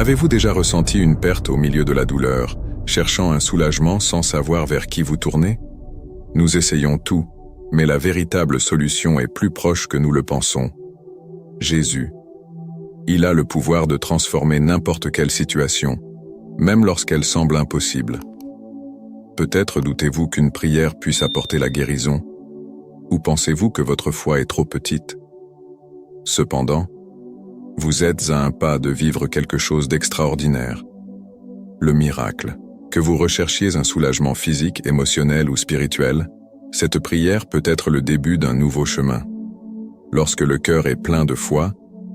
Avez-vous déjà ressenti une perte au milieu de la douleur, cherchant un soulagement sans savoir vers qui vous tourner? Nous essayons tout, mais la véritable solution est plus proche que nous le pensons. Jésus. Il a le pouvoir de transformer n'importe quelle situation, même lorsqu'elle semble impossible. Peut-être doutez-vous qu'une prière puisse apporter la guérison, ou pensez-vous que votre foi est trop petite? Cependant, vous êtes à un pas de vivre quelque chose d'extraordinaire. Le miracle. Que vous recherchiez un soulagement physique, émotionnel ou spirituel, cette prière peut être le début d'un nouveau chemin. Lorsque le cœur est plein de foi,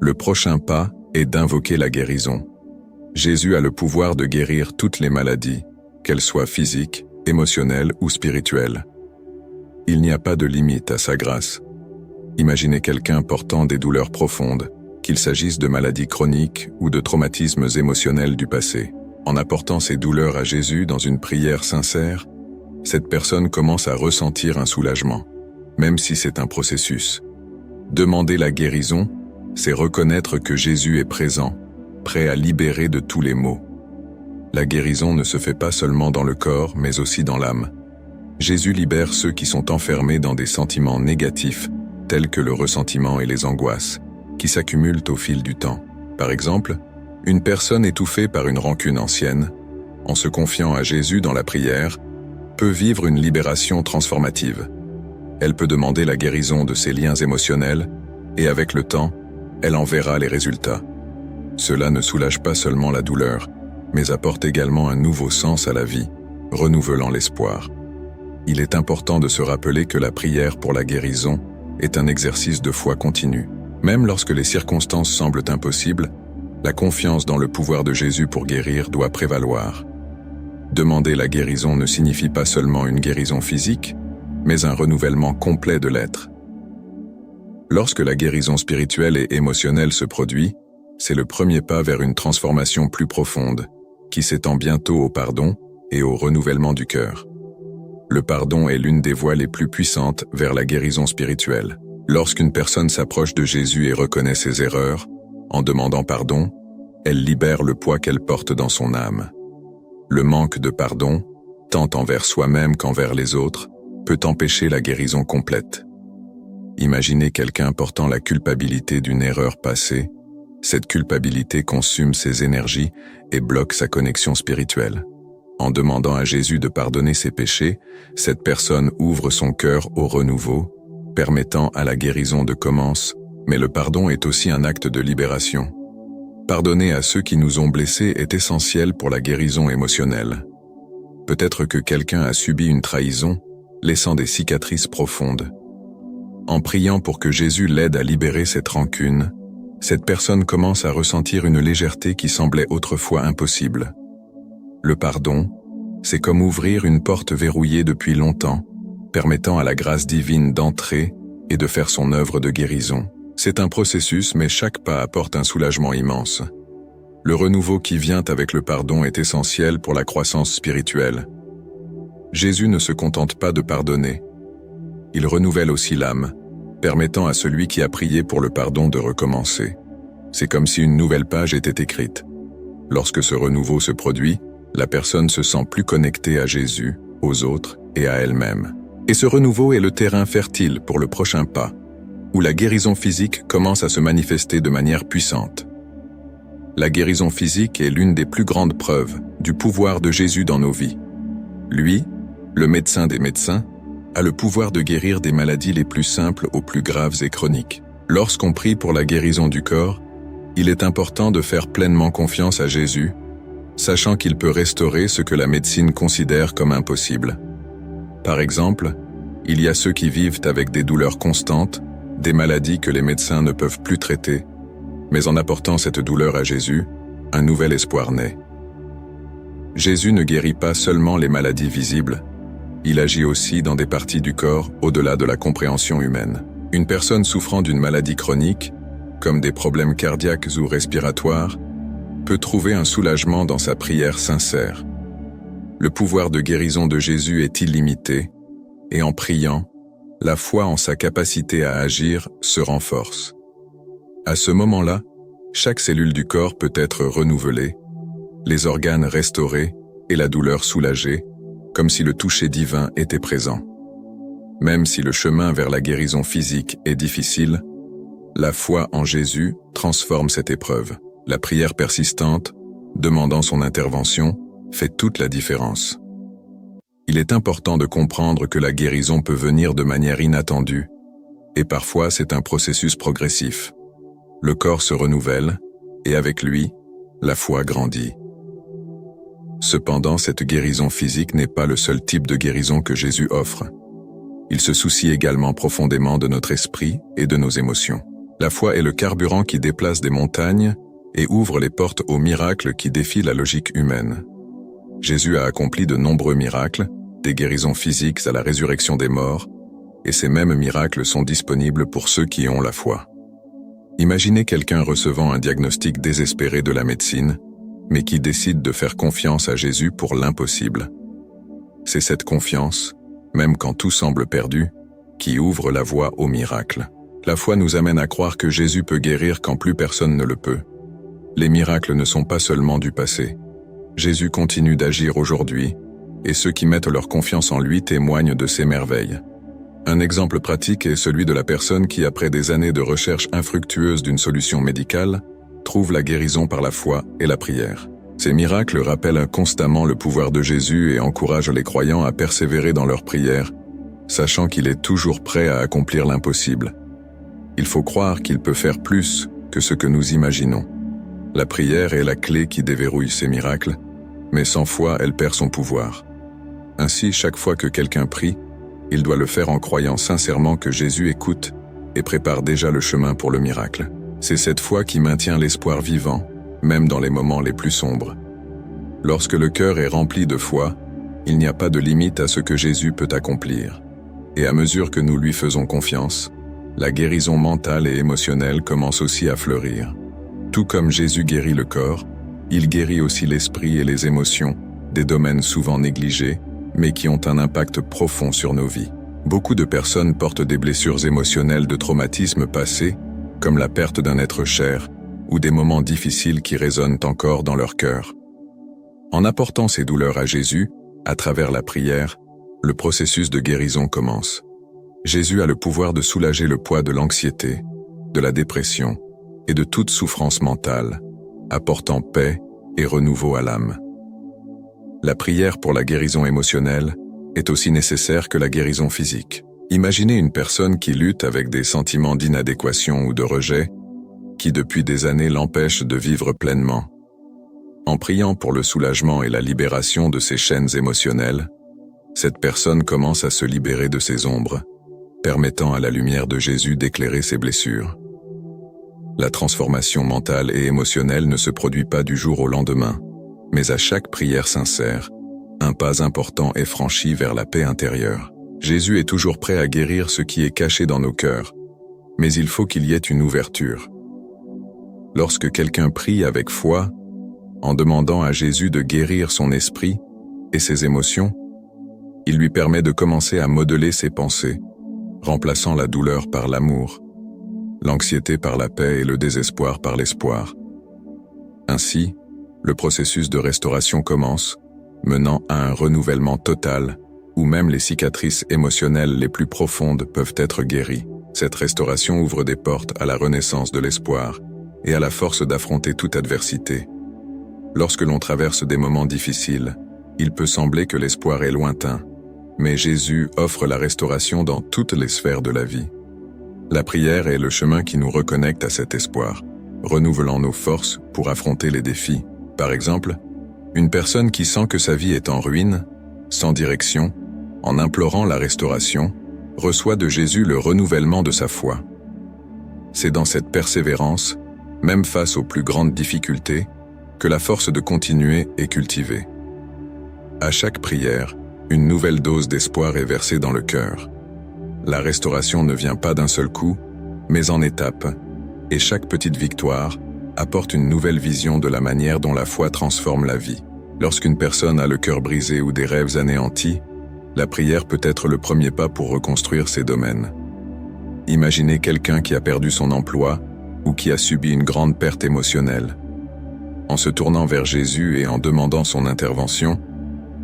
le prochain pas est d'invoquer la guérison. Jésus a le pouvoir de guérir toutes les maladies, qu'elles soient physiques, émotionnelles ou spirituelles. Il n'y a pas de limite à sa grâce. Imaginez quelqu'un portant des douleurs profondes, qu'il s'agisse de maladies chroniques ou de traumatismes émotionnels du passé. En apportant ces douleurs à Jésus dans une prière sincère, cette personne commence à ressentir un soulagement, même si c'est un processus. Demander la guérison, c'est reconnaître que Jésus est présent, prêt à libérer de tous les maux. La guérison ne se fait pas seulement dans le corps, mais aussi dans l'âme. Jésus libère ceux qui sont enfermés dans des sentiments négatifs, tels que le ressentiment et les angoisses, qui s'accumulent au fil du temps. Par exemple, une personne étouffée par une rancune ancienne, en se confiant à Jésus dans la prière, peut vivre une libération transformative. Elle peut demander la guérison de ses liens émotionnels, et avec le temps, elle en verra les résultats. Cela ne soulage pas seulement la douleur, mais apporte également un nouveau sens à la vie, renouvelant l'espoir. Il est important de se rappeler que la prière pour la guérison est un exercice de foi continu. Même lorsque les circonstances semblent impossibles, la confiance dans le pouvoir de Jésus pour guérir doit prévaloir. Demander la guérison ne signifie pas seulement une guérison physique, mais un renouvellement complet de l'être. Lorsque la guérison spirituelle et émotionnelle se produit, c'est le premier pas vers une transformation plus profonde, qui s'étend bientôt au pardon et au renouvellement du cœur. Le pardon est l'une des voies les plus puissantes vers la guérison spirituelle. Lorsqu'une personne s'approche de Jésus et reconnaît ses erreurs, en demandant pardon, elle libère le poids qu'elle porte dans son âme. Le manque de pardon, tant envers soi-même qu'envers les autres, peut empêcher la guérison complète. Imaginez quelqu'un portant la culpabilité d'une erreur passée. Cette culpabilité consume ses énergies et bloque sa connexion spirituelle. En demandant à Jésus de pardonner ses péchés, cette personne ouvre son cœur au renouveau, permettant à la guérison de commencer, mais le pardon est aussi un acte de libération. Pardonner à ceux qui nous ont blessés est essentiel pour la guérison émotionnelle. Peut-être que quelqu'un a subi une trahison, laissant des cicatrices profondes. En priant pour que Jésus l'aide à libérer cette rancune, cette personne commence à ressentir une légèreté qui semblait autrefois impossible. Le pardon, c'est comme ouvrir une porte verrouillée depuis longtemps, permettant à la grâce divine d'entrer et de faire son œuvre de guérison. C'est un processus, mais chaque pas apporte un soulagement immense. Le renouveau qui vient avec le pardon est essentiel pour la croissance spirituelle. Jésus ne se contente pas de pardonner. Il renouvelle aussi l'âme, permettant à celui qui a prié pour le pardon de recommencer. C'est comme si une nouvelle page était écrite. Lorsque ce renouveau se produit, la personne se sent plus connectée à Jésus, aux autres et à elle-même. Et ce renouveau est le terrain fertile pour le prochain pas, où la guérison physique commence à se manifester de manière puissante. La guérison physique est l'une des plus grandes preuves du pouvoir de Jésus dans nos vies. Lui, le médecin des médecins, a le pouvoir de guérir des maladies les plus simples aux plus graves et chroniques. Lorsqu'on prie pour la guérison du corps, il est important de faire pleinement confiance à Jésus, sachant qu'il peut restaurer ce que la médecine considère comme impossible. Par exemple, il y a ceux qui vivent avec des douleurs constantes, des maladies que les médecins ne peuvent plus traiter, mais en apportant cette douleur à Jésus, un nouvel espoir naît. Jésus ne guérit pas seulement les maladies visibles, il agit aussi dans des parties du corps au-delà de la compréhension humaine. Une personne souffrant d'une maladie chronique, comme des problèmes cardiaques ou respiratoires, peut trouver un soulagement dans sa prière sincère. Le pouvoir de guérison de Jésus est illimité, et en priant, la foi en sa capacité à agir se renforce. À ce moment-là, Chaque cellule du corps peut être renouvelée, les organes restaurés et la douleur soulagée, comme si le toucher divin était présent. Même si le chemin vers la guérison physique est difficile, la foi en Jésus transforme cette épreuve. La prière persistante, demandant son intervention, fait toute la différence. Il est important de comprendre que la guérison peut venir de manière inattendue, et parfois c'est un processus progressif. Le corps se renouvelle, et avec lui, la foi grandit. Cependant, cette guérison physique n'est pas le seul type de guérison que Jésus offre. Il se soucie également profondément de notre esprit et de nos émotions. La foi est le carburant qui déplace des montagnes et ouvre les portes aux miracles qui défient la logique humaine. Jésus a accompli de nombreux miracles, des guérisons physiques à la résurrection des morts, et ces mêmes miracles sont disponibles pour ceux qui ont la foi. Imaginez quelqu'un recevant un diagnostic désespéré de la médecine, mais qui décide de faire confiance à Jésus pour l'impossible. C'est cette confiance, même quand tout semble perdu, qui ouvre la voie au miracle. La foi nous amène à croire que Jésus peut guérir quand plus personne ne le peut. Les miracles ne sont pas seulement du passé. Jésus continue d'agir aujourd'hui, et ceux qui mettent leur confiance en lui témoignent de ses merveilles. Un exemple pratique est celui de la personne qui, après des années de recherche infructueuse d'une solution médicale, trouve la guérison par la foi et la prière. Ces miracles rappellent constamment le pouvoir de Jésus et encouragent les croyants à persévérer dans leur prière, sachant qu'il est toujours prêt à accomplir l'impossible. Il faut croire qu'il peut faire plus que ce que nous imaginons. La prière est la clé qui déverrouille ces miracles, mais sans foi, elle perd son pouvoir. Ainsi, chaque fois que quelqu'un prie, il doit le faire en croyant sincèrement que Jésus écoute et prépare déjà le chemin pour le miracle. C'est cette foi qui maintient l'espoir vivant, même dans les moments les plus sombres. Lorsque le cœur est rempli de foi, il n'y a pas de limite à ce que Jésus peut accomplir. Et à mesure que nous lui faisons confiance, la guérison mentale et émotionnelle commence aussi à fleurir. Tout comme Jésus guérit le corps, il guérit aussi l'esprit et les émotions, des domaines souvent négligés, mais qui ont un impact profond sur nos vies. Beaucoup de personnes portent des blessures émotionnelles de traumatismes passés, comme la perte d'un être cher, ou des moments difficiles qui résonnent encore dans leur cœur. En apportant ces douleurs à Jésus, à travers la prière, le processus de guérison commence. Jésus a le pouvoir de soulager le poids de l'anxiété, de la dépression et de toute souffrance mentale, apportant paix et renouveau à l'âme. La prière pour la guérison émotionnelle est aussi nécessaire que la guérison physique. Imaginez une personne qui lutte avec des sentiments d'inadéquation ou de rejet, qui depuis des années l'empêchent de vivre pleinement. En priant pour le soulagement et la libération de ses chaînes émotionnelles, cette personne commence à se libérer de ses ombres, permettant à la lumière de Jésus d'éclairer ses blessures. La transformation mentale et émotionnelle ne se produit pas du jour au lendemain, mais à chaque prière sincère, un pas important est franchi vers la paix intérieure. Jésus est toujours prêt à guérir ce qui est caché dans nos cœurs, mais il faut qu'il y ait une ouverture. Lorsque quelqu'un prie avec foi, en demandant à Jésus de guérir son esprit et ses émotions, il lui permet de commencer à modeler ses pensées, remplaçant la douleur par l'amour, l'anxiété par la paix et le désespoir par l'espoir. Ainsi, le processus de restauration commence, menant à un renouvellement total, où même les cicatrices émotionnelles les plus profondes peuvent être guéries. Cette restauration ouvre des portes à la renaissance de l'espoir et à la force d'affronter toute adversité. Lorsque l'on traverse des moments difficiles, il peut sembler que l'espoir est lointain, mais Jésus offre la restauration dans toutes les sphères de la vie. La prière est le chemin qui nous reconnecte à cet espoir, renouvelant nos forces pour affronter les défis. Par exemple, une personne qui sent que sa vie est en ruine, sans direction, en implorant la restauration, reçoit de Jésus le renouvellement de sa foi. C'est dans cette persévérance, même face aux plus grandes difficultés, que la force de continuer est cultivée. À chaque prière, une nouvelle dose d'espoir est versée dans le cœur. La restauration ne vient pas d'un seul coup, mais en étapes, et chaque petite victoire apporte une nouvelle vision de la manière dont la foi transforme la vie. Lorsqu'une personne a le cœur brisé ou des rêves anéantis, la prière peut être le premier pas pour reconstruire ces domaines. Imaginez quelqu'un qui a perdu son emploi ou qui a subi une grande perte émotionnelle. En se tournant vers Jésus et en demandant son intervention,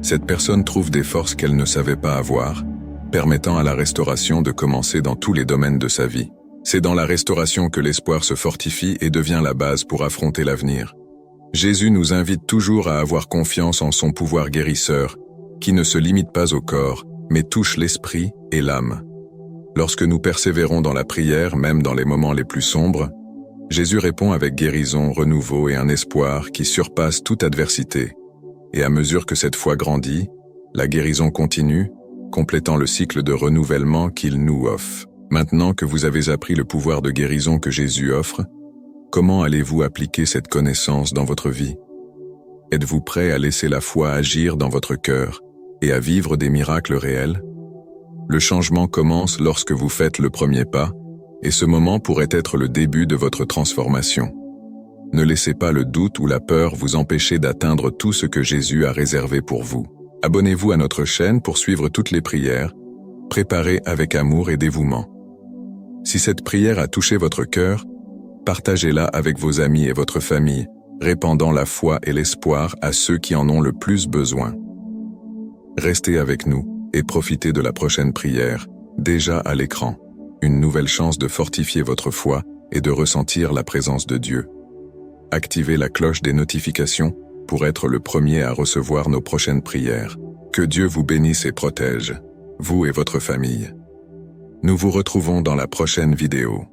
cette personne trouve des forces qu'elle ne savait pas avoir, permettant à la restauration de commencer dans tous les domaines de sa vie. C'est dans la restauration que l'espoir se fortifie et devient la base pour affronter l'avenir. Jésus nous invite toujours à avoir confiance en son pouvoir guérisseur, qui ne se limite pas au corps, mais touche l'esprit et l'âme. Lorsque nous persévérons dans la prière, même dans les moments les plus sombres, Jésus répond avec guérison, renouveau et un espoir qui surpasse toute adversité. Et à mesure que cette foi grandit, la guérison continue, complétant le cycle de renouvellement qu'il nous offre. Maintenant que vous avez appris le pouvoir de guérison que Jésus offre, comment allez-vous appliquer cette connaissance dans votre vie? Êtes-vous prêt à laisser la foi agir dans votre cœur et à vivre des miracles réels? Le changement commence lorsque vous faites le premier pas, et ce moment pourrait être le début de votre transformation. Ne laissez pas le doute ou la peur vous empêcher d'atteindre tout ce que Jésus a réservé pour vous. Abonnez-vous à notre chaîne pour suivre toutes les prières, préparées avec amour et dévouement. Si cette prière a touché votre cœur, partagez-la avec vos amis et votre famille, répandant la foi et l'espoir à ceux qui en ont le plus besoin. Restez avec nous et profitez de la prochaine prière, déjà à l'écran. Une nouvelle chance de fortifier votre foi et de ressentir la présence de Dieu. Activez la cloche des notifications pour être le premier à recevoir nos prochaines prières. Que Dieu vous bénisse et protège, vous et votre famille. Nous vous retrouvons dans la prochaine vidéo.